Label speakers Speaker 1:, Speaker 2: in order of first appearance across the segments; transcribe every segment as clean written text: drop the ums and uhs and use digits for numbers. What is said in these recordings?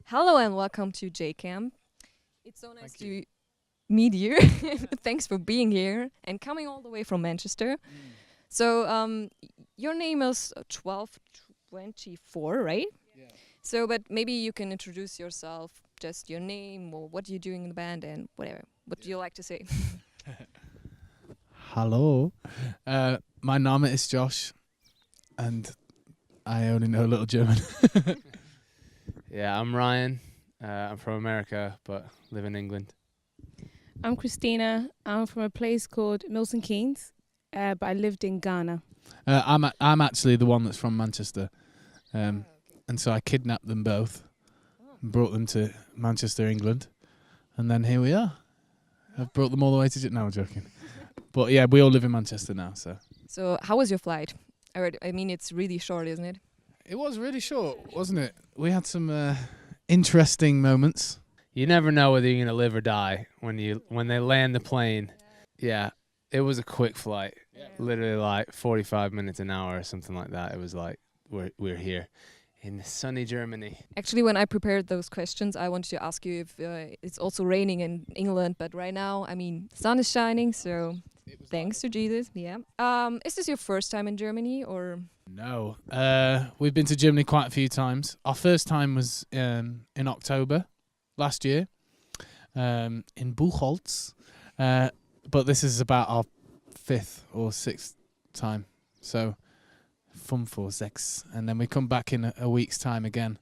Speaker 1: Hello and welcome to JCamp. It's so nice to meet you. Thanks for being here and coming all the way from Manchester. So your name is 1224, right?
Speaker 2: Yeah.
Speaker 1: So, but maybe you can introduce yourself, just your name or what you're doing in the band and whatever. What do you like to say?
Speaker 2: Hallo. My Name is Josh, and I only know a little German.
Speaker 3: Yeah, I'm Ryan. I'm from America, but live in England.
Speaker 4: I'm Christina. I'm from a place called Milton Keynes, but I lived in Ghana.
Speaker 2: I'm actually the one that's from Manchester, and so I kidnapped them both, and brought them to Manchester, England, and then here we are. I've brought them all the way to. No, I'm joking. But yeah, we all live in Manchester now.
Speaker 1: So, how was your flight? I mean, it's really short, isn't it?
Speaker 2: It was really short, wasn't it? We had some interesting moments.
Speaker 3: You never know whether you're gonna live or die when they land the plane. Yeah, it was a quick flight, literally like 45 minutes an hour or something like that. It was like we're here in sunny Germany.
Speaker 1: Actually, when I prepared those questions, I wanted to ask you if it's also raining in England. But right now, I mean, the sun is shining, so thanks to Jesus. Yeah. Is this your first time in Germany or?
Speaker 2: No, we've been to Germany quite a few times. Our first time was in October last year in Buchholz, but this is about our fifth or sixth time. So 5 or 6, and then we come back in a week's time again,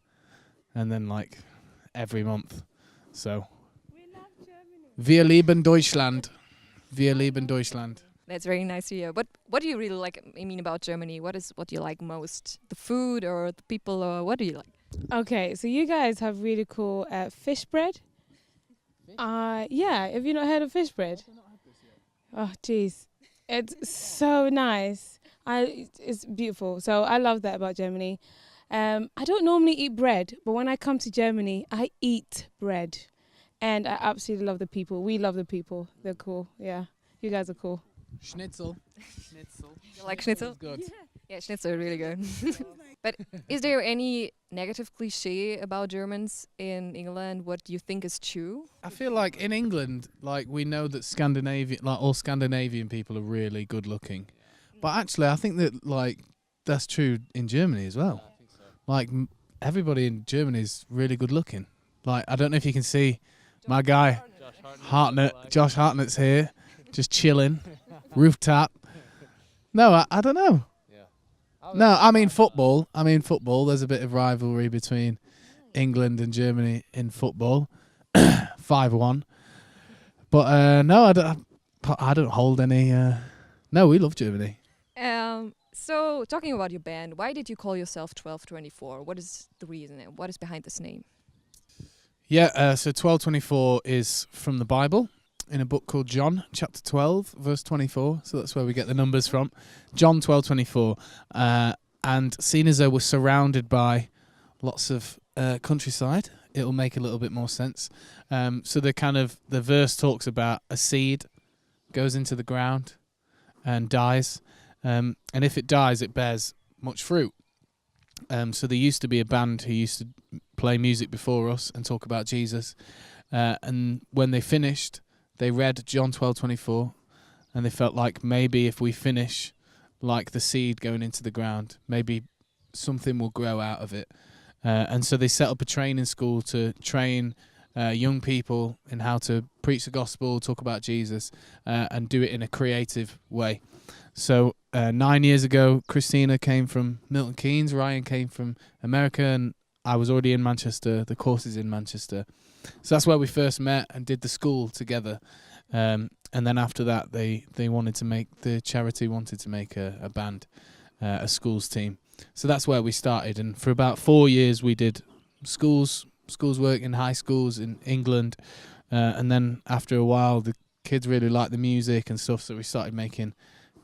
Speaker 2: and then like every month. So
Speaker 4: We love Germany.
Speaker 2: wir lieben Deutschland. Wir lieben Deutschland.
Speaker 1: That's very nice to hear. But what do you really like? I mean, about Germany? What you like most? The food or the people, or what do you like?
Speaker 4: Okay, so you guys have really cool fish bread. Yeah, have you not heard of fish bread? Oh, jeez. It's so nice. It's beautiful. So I love that about Germany. I don't normally eat bread, but when I come to Germany, I eat bread. And I absolutely love the people. We love the people. They're cool. Yeah, you guys are cool.
Speaker 2: Schnitzel.
Speaker 1: You like schnitzel?
Speaker 2: Good.
Speaker 1: Yeah, schnitzel are really good. But is there any negative cliche about Germans in England? What do you think is true?
Speaker 2: I feel like in England, like we know that all Scandinavian people are really good looking, but actually I think that like that's true in Germany as well. Like everybody in Germany is really good looking. Like I don't know if you can see my guy Josh Hartnett's here, just chilling, rooftop. No, I don't know. No, I mean football. There's a bit of rivalry between England and Germany in football, 5-1. But no, I don't hold any. No, we love Germany.
Speaker 1: So talking about your band, why did you call yourself 1224? What is the reason? And what is behind this name?
Speaker 2: Yeah, so 1224 is from the Bible in a book called John, chapter 12, verse 24. So that's where we get the numbers from. John 12:24. And seeing as though we're surrounded by lots of countryside, it'll make a little bit more sense. So the verse talks about a seed goes into the ground and dies. And if it dies, it bears much fruit. So there used to be a band who used to play music before us and talk about Jesus. And when they finished, they read John 12:24, and they felt like maybe if we finish like the seed going into the ground, maybe something will grow out of it. And so they set up a training school to train young people in how to preach the gospel, talk about Jesus, and do it in a creative way. So 9 years ago, Christina came from Milton Keynes, Ryan came from America, and I was already in Manchester. The course is in Manchester. So that's where we first met and did the school together. And then after that, the charity wanted to make a band, a schools team. So that's where we started. And for about 4 years, we did schools work in high schools in England. And then after a while, the kids really liked the music and stuff. So we started making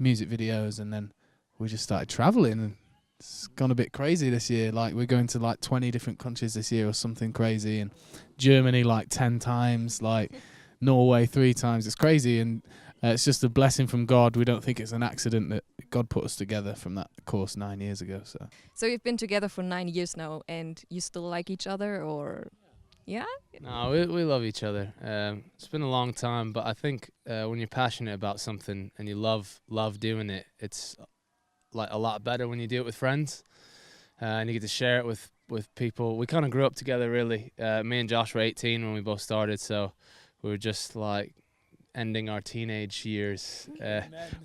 Speaker 2: music videos, and then we just started traveling. And it's gone a bit crazy this year. Like we're going to like 20 different countries this year or something crazy. And Germany like 10 times, like Norway 3 times. It's crazy, and it's just a blessing from God. We don't think it's an accident that God put us together from that course 9 years ago. So
Speaker 1: So you've been together for 9 years now, and you still like each other, or? Yeah?
Speaker 3: No, we love each other. It's been a long time, but I think when you're passionate about something and you love doing it, it's like a lot better when you do it with friends, and you get to share it with people. We kind of grew up together, really. Me and Josh were 18 when we both started, so we were just like ending our teenage years.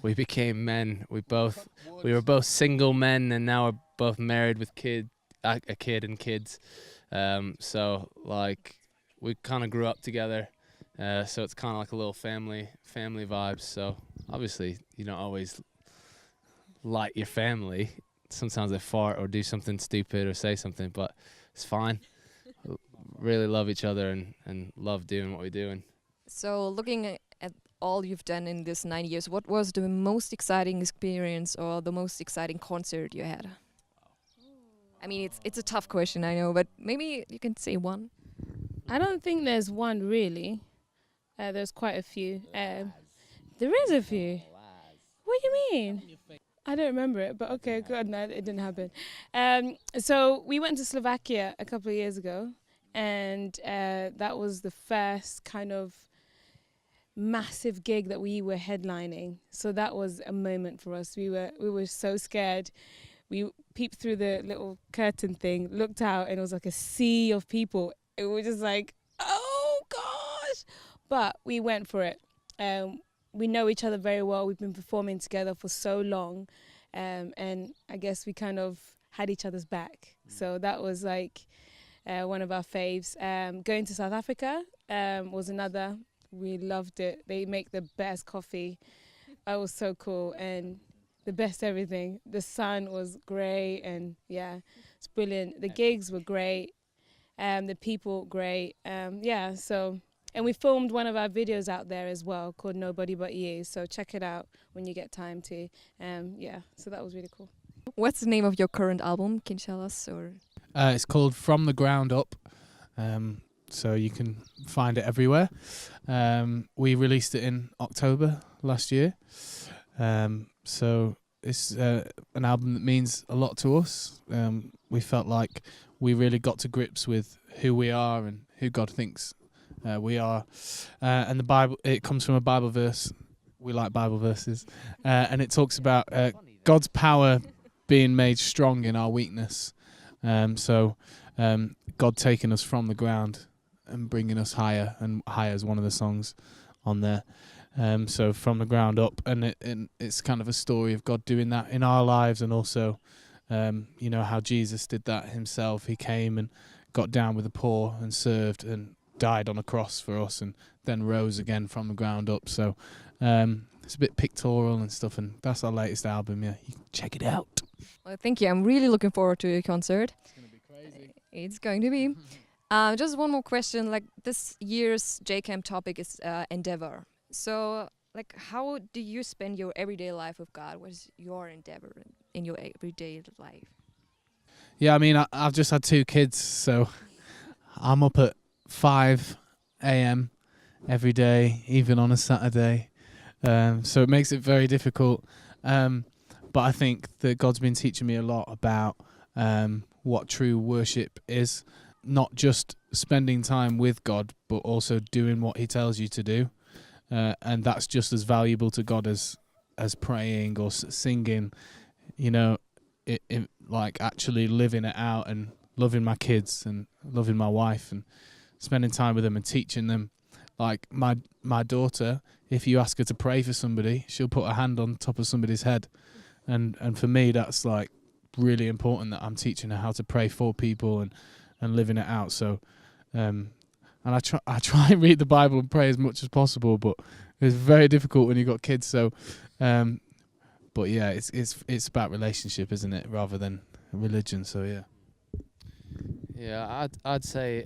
Speaker 3: We became men. We were both single men, and now we're both married with a kid and kids. So like we kind of grew up together, so it's kind of like a little family vibes. So obviously you don't always like your family. Sometimes they fart or do something stupid or say something, but it's fine. Really love each other and love doing what we're doing.
Speaker 1: So looking at all you've done in this 9 years, what was the most exciting experience or the most exciting concert you had? I mean, it's a tough question, I know, but maybe you can say one.
Speaker 4: I don't think there's one really. There's quite a few. There is a few. What do you mean? I don't remember it, but okay, good. No, it didn't happen. So we went to Slovakia a couple of years ago, and that was the first kind of massive gig that we were headlining. So that was a moment for us. We were so scared. We peeped through the little curtain thing, looked out, and it was like a sea of people. It was just like, oh gosh! But we went for it. We know each other very well. We've been performing together for so long, and I guess we kind of had each other's back. So that was like one of our faves. Going to South Africa was another. We loved it. They make the best coffee. It was so cool, and the best everything. The sun was great, and yeah, it's brilliant. The gigs were great, the people great. So. And we filmed one of our videos out there as well called Nobody But You. So check it out when you get time to. So that was really cool.
Speaker 1: What's the name of your current album? Can you tell us? Or
Speaker 2: It's called From the Ground Up. So you can find it everywhere. We released it in October last year. So it's an album that means a lot to us. We felt like we really got to grips with who we are and who God thinks we are, and the Bible. It comes from a Bible verse. We like Bible verses, and it talks about God's power being made strong in our weakness. God taking us from the ground and bringing us higher, and higher is one of the songs on there. So from the ground up, and it's kind of a story of God doing that in our lives, and also, how Jesus did that himself. He came and got down with the poor and served and died on a cross for us, and then rose again from the ground up. So it's a bit pictorial and stuff, and that's our latest album. Yeah, you can check it out.
Speaker 1: Well, thank you. I'm really looking forward to your concert.
Speaker 2: It's going to be crazy.
Speaker 1: It's going to be. Just one more question. Like this year's JCamp topic is endeavor. So, like, how do you spend your everyday life with God? What is your endeavor in your everyday life?
Speaker 2: Yeah, I mean, I've just had 2 kids, so I'm up at 5 a.m. every day, even on a Saturday. So it makes it very difficult. But I think that God's been teaching me a lot about what true worship is. Not just spending time with God, but also doing what he tells you to do. And that's just as valuable to God as praying or singing, like actually living it out and loving my kids and loving my wife and spending time with them and teaching them. Like my daughter, if you ask her to pray for somebody, she'll put her hand on top of somebody's head. And for me, that's like really important that I'm teaching her how to pray for people and living it out. So, and I try and read the Bible and pray as much as possible, but it's very difficult when you've got kids. So, but yeah, it's about relationship, isn't it, rather than religion. So yeah.
Speaker 3: Yeah, I'd say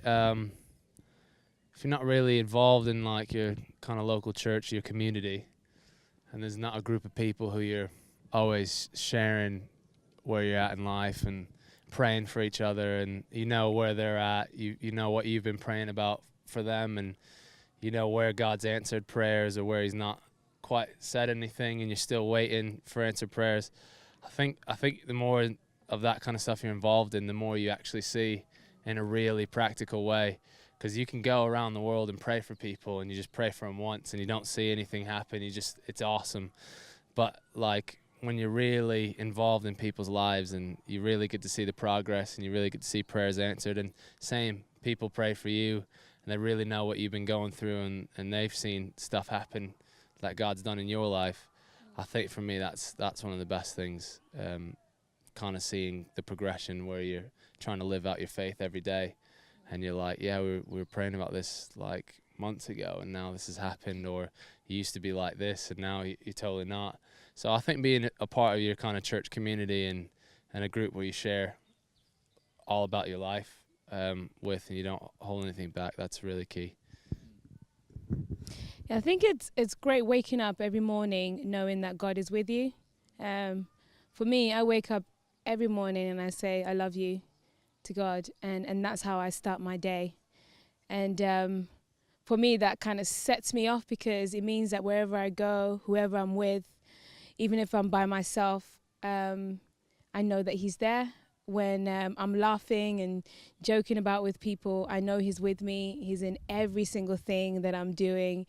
Speaker 3: if you're not really involved in like your kind of local church, your community, and there's not a group of people who you're always sharing where you're at in life and praying for each other, and you know where they're at, you know what you've been praying about for them, and you know where God's answered prayers or where he's not quite said anything and you're still waiting for answered prayers. I think the more of that kind of stuff you're involved in, the more you actually see in a really practical way Because you can go around the world and pray for people, and you just pray for them once, and you don't see anything happen. It's awesome. But like when you're really involved in people's lives, and you really get to see the progress, and you really get to see prayers answered, and same, people pray for you, and they really know what you've been going through, and they've seen stuff happen that God's done in your life. I think for me that's one of the best things, kind of seeing the progression where you're trying to live out your faith every day. And you're like, yeah, we were praying about this like months ago, and now this has happened, or you used to be like this, and now you're totally not. So I think being a part of your kind of church community and a group where you share all about your life with, and you don't hold anything back, that's really key.
Speaker 4: Yeah, I think it's great waking up every morning knowing that God is with you. For me, I wake up every morning and I say, I love you to God, and that's how I start my day. And for me, that kind of sets me off, because it means that wherever I go, whoever I'm with, even if I'm by myself, I know that he's there. When I'm laughing and joking about with people, I know he's with me. He's in every single thing that I'm doing.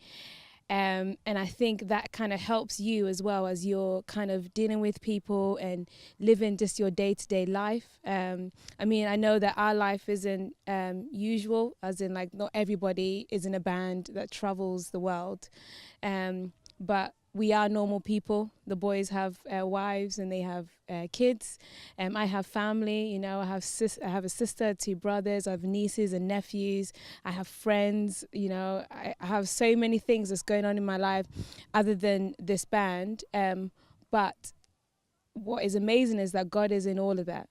Speaker 4: And I think that kind of helps you as well, as you're kind of dealing with people and living just your day-to-day life. I mean, I know that our life isn't usual, as in like not everybody is in a band that travels the world. But we are normal people. The boys have wives and they have kids. I have family, you know, I have a sister, 2 brothers, I have nieces and nephews, I have friends, you know, I have so many things that's going on in my life other than this band. But what is amazing is that God is in all of that.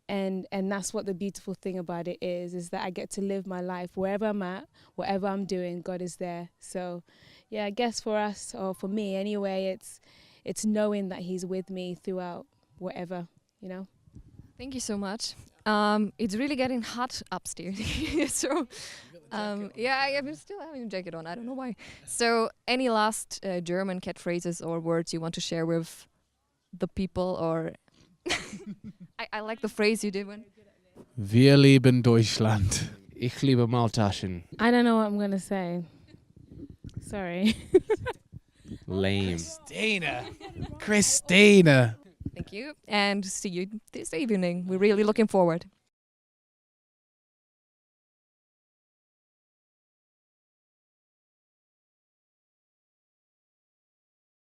Speaker 4: And that's what the beautiful thing about it is that I get to live my life wherever I'm at, whatever I'm doing, God is there. So yeah, I guess for us, or for me anyway, it's knowing that he's with me throughout whatever, you know.
Speaker 1: Thank you so much. It's really getting hot upstairs. So yeah, I'm still having a jacket on. I don't know why. So any last German catchphrases or words you want to share with the people, or I like the phrase you did when.
Speaker 2: Wir lieben Deutschland.
Speaker 3: Ich liebe Maltaschen.
Speaker 4: I don't know what I'm gonna say. Sorry.
Speaker 3: Lame.
Speaker 2: Christina.
Speaker 1: Thank you, and see you this evening. We're really looking forward.